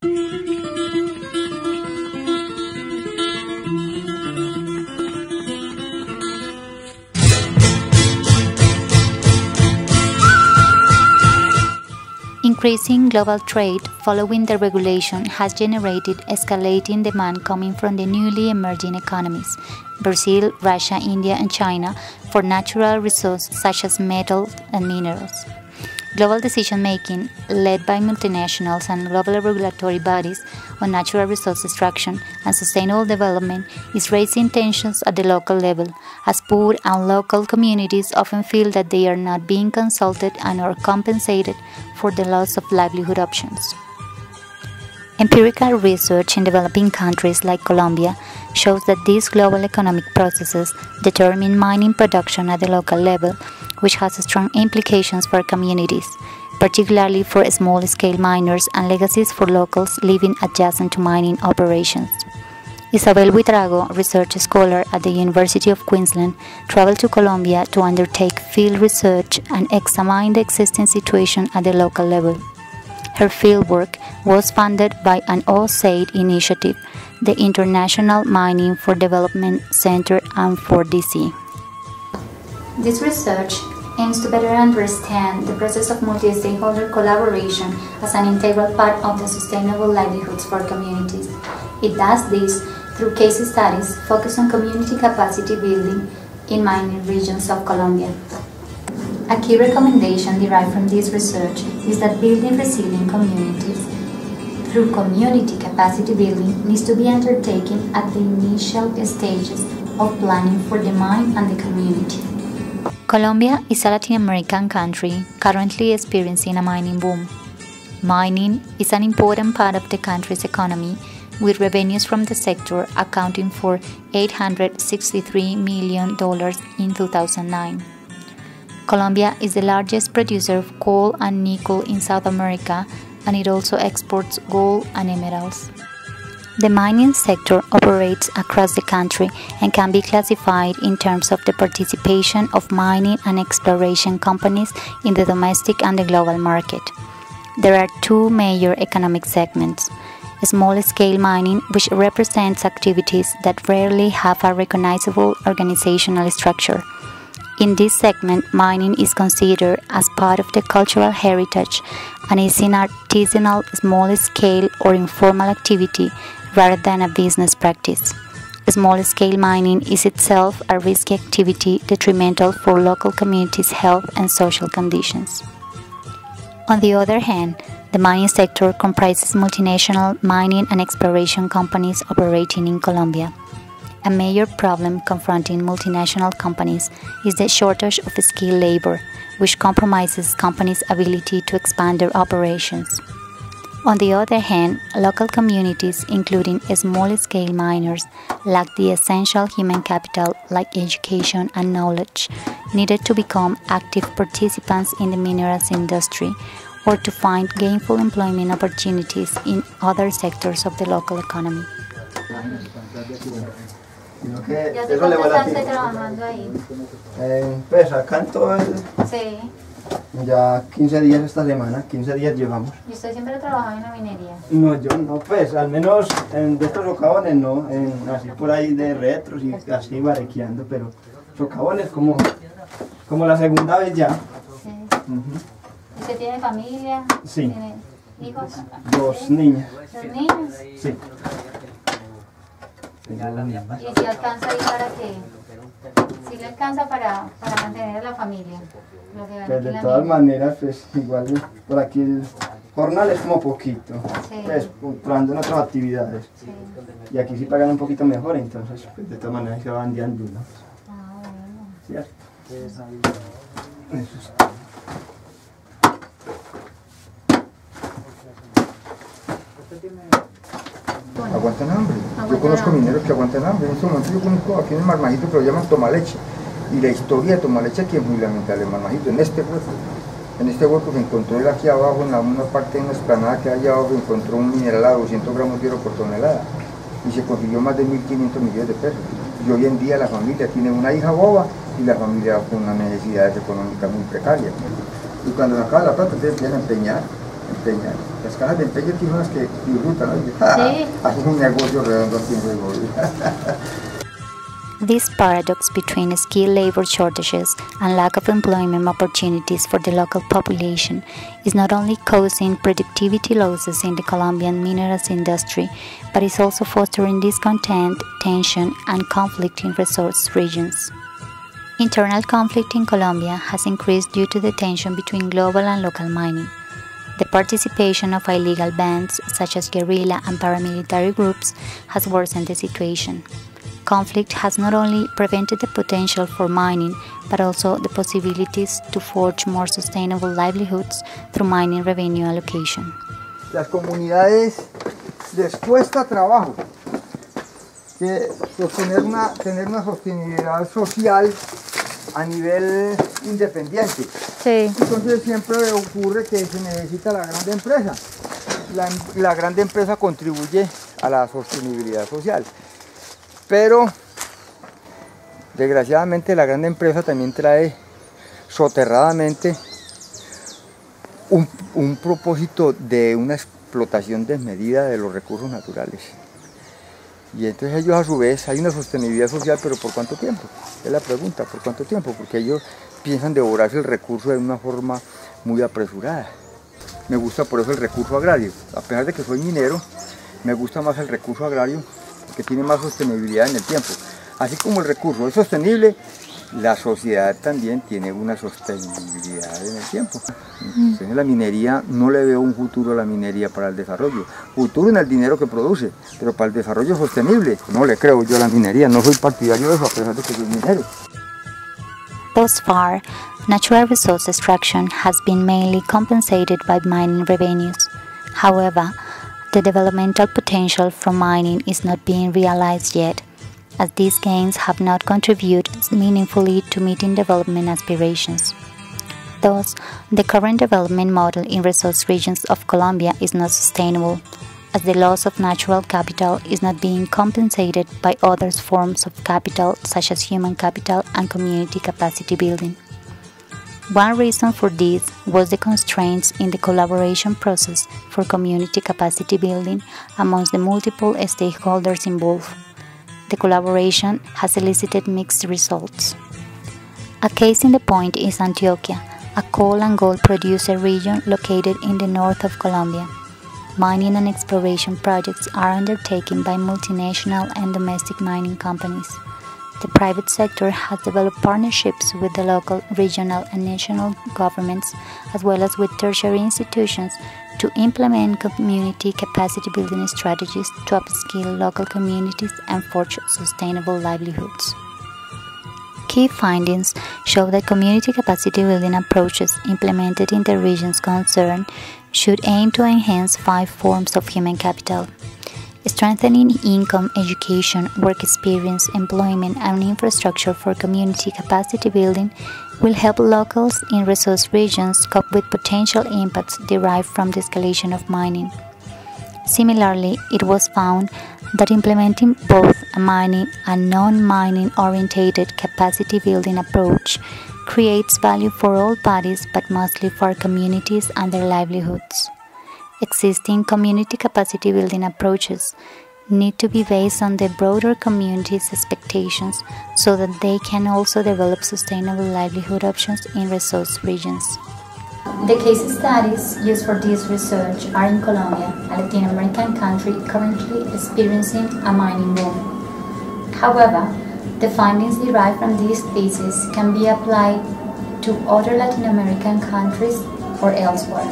Increasing global trade following the regulation has generated escalating demand coming from the newly emerging economies, Brazil, Russia, India, and China, for natural resources such as metals and minerals. Global decision-making, led by multinationals and global regulatory bodies on natural resource extraction and sustainable development, is raising tensions at the local level, as poor and local communities often feel that they are not being consulted and are compensated for the loss of livelihood options. Empirical research in developing countries like Colombia shows that these global economic processes determine mining production at the local level, which has strong implications for communities, particularly for small-scale miners and legacies for locals living adjacent to mining operations. Isabel, research scholar at the University of Queensland, traveled to Colombia to undertake field research and examine the existing situation at the local level. Her fieldwork was funded by an USAID initiative, the International Mining for Development Center and for DC. This research aims to better understand the process of multi-stakeholder collaboration as an integral part of the sustainable livelihoods for communities. It does this through case studies focused on community capacity building in mining regions of Colombia. A key recommendation derived from this research is that building resilient communities through community capacity building needs to be undertaken at the initial stages of planning for the mine and the community. Colombia is a Latin American country currently experiencing a mining boom. Mining is an important part of the country's economy, with revenues from the sector accounting for $863 million in 2009. Colombia is the largest producer of coal and nickel in South America, and it also exports gold and emeralds. The mining sector operates across the country and can be classified in terms of the participation of mining and exploration companies in the domestic and the global market. There are two major economic segments: small-scale mining, which represents activities that rarely have a recognizable organizational structure. In this segment, mining is considered as part of the cultural heritage and is an artisanal, small-scale or informal activity rather than a business practice. Small-scale mining is itself a risky activity detrimental for local communities' health and social conditions. On the other hand, the mining sector comprises multinational mining and exploration companies operating in Colombia. A major problem confronting multinational companies is the shortage of skilled labor, which compromises companies' ability to expand their operations. On the other hand, local communities, including small-scale miners, lack the essential human capital like education and knowledge needed to become active participants in the minerals industry or to find gainful employment opportunities in other sectors of the local economy. ¿Ya hace cuánto estás trabajando ahí? Pues acá en todo el... Sí. Ya 15 días esta semana, 15 días llevamos. ¿Y usted siempre ha trabajado en la minería? No, yo no, pues al menos de estos socavones no, así por ahí de retros y así barequeando, pero socavones como la segunda vez ya. Sí. ¿Usted tiene familia? Sí. ¿Tiene hijos? Dos niñas. ¿Dos niños? Sí. ¿Y si alcanza ahí para qué? ¿Si le alcanza para mantener a la familia? Pues de todas maneras, pues igual por aquí el jornal es como poquito, sí. Pues trabajando en otras actividades. Sí. Y aquí sí pagan un poquito mejor, entonces pues de todas maneras se van guiando, ¿no? Ah, bueno. ¿Cierto? Eso es. Aguantan hambre. Yo conozco mineros que aguantan hambre. En este momento yo conozco aquí en el Marmajito que lo llaman Tomaleche. Y la historia de Tomaleche aquí es muy lamentable. El Marmajito, en este hueco que encontró él aquí abajo, en una parte de una explanada que hay allá abajo, encontró un mineral a 200 gramos de oro por tonelada. Y se consiguió más de 1.500 millones de pesos. Y hoy en día la familia tiene una hija boba y la familia con unas necesidades económicas muy precarias. Y cuando se acaba la plata, ustedes empiezan a empeñar. Las cajas de empeño que son las que disfrutan, ¿no? Sí. Hacen un negocio redondo aquí en Livelihoods. This paradox between skilled labor shortages and lack of employment opportunities for the local population is not only causing productivity losses in the Colombian minerals industry, but is also fostering discontent, tension, and conflict in resource regions. Internal conflict in Colombia has increased due to the tension between global and local mining. The participation of illegal bands such as guerrilla and paramilitary groups has worsened the situation. Conflict has not only prevented the potential for mining, but also the possibilities to forge more sustainable livelihoods through mining revenue allocation. Las comunidades les cuesta trabajo tener una sostenibilidad social a nivel independiente. Sí. Entonces siempre ocurre que se necesita la gran empresa. La gran empresa contribuye a la sostenibilidad social. Pero desgraciadamente la gran empresa también trae soterradamente un propósito de una explotación desmedida de los recursos naturales. Y entonces ellos a su vez hay una sostenibilidad social, pero ¿por cuánto tiempo? Es la pregunta, ¿por cuánto tiempo? Porque ellos piensan devorarse el recurso de una forma muy apresurada. Me gusta por eso el recurso agrario. A pesar de que soy minero, me gusta más el recurso agrario, que tiene más sostenibilidad en el tiempo. Así como el recurso es sostenible, la sociedad también tiene una sostenibilidad en el tiempo. Entonces, la minería, no le veo un futuro a la minería para el desarrollo. Futuro en el dinero que produce, pero para el desarrollo sostenible, no le creo yo a la minería. No soy partidario de eso, a pesar de que soy minero. Thus far, natural resource extraction has been mainly compensated by mining revenues. However, the developmental potential from mining is not being realized yet, as these gains have not contributed meaningfully to meeting development aspirations. Thus, the current development model in resource regions of Colombia is not sustainable, as the loss of natural capital is not being compensated by other forms of capital such as human capital and community capacity building. One reason for this was the constraints in the collaboration process for community capacity building amongst the multiple stakeholders involved. The collaboration has elicited mixed results. A case in the point is Antioquia, a coal and gold producer region located in the north of Colombia. Mining and exploration projects are undertaken by multinational and domestic mining companies. The private sector has developed partnerships with the local, regional, and national governments, as well as with tertiary institutions, to implement community capacity building strategies to upskill local communities and forge sustainable livelihoods. Key findings show that community capacity building approaches implemented in the regions concerned should aim to enhance 5 forms of human capital: strengthening income, education, work experience, employment, and infrastructure for community capacity building will help locals in resource regions cope with potential impacts derived from the escalation of mining. Similarly, it was found that implementing both a mining and non-mining orientated capacity building approach creates value for all parties, but mostly for communities and their livelihoods. Existing community capacity building approaches need to be based on the broader community's expectations so that they can also develop sustainable livelihood options in resource regions. The case studies used for this research are in Colombia, a Latin American country currently experiencing a mining boom. However, the findings derived from these theses can be applied to other Latin American countries or elsewhere.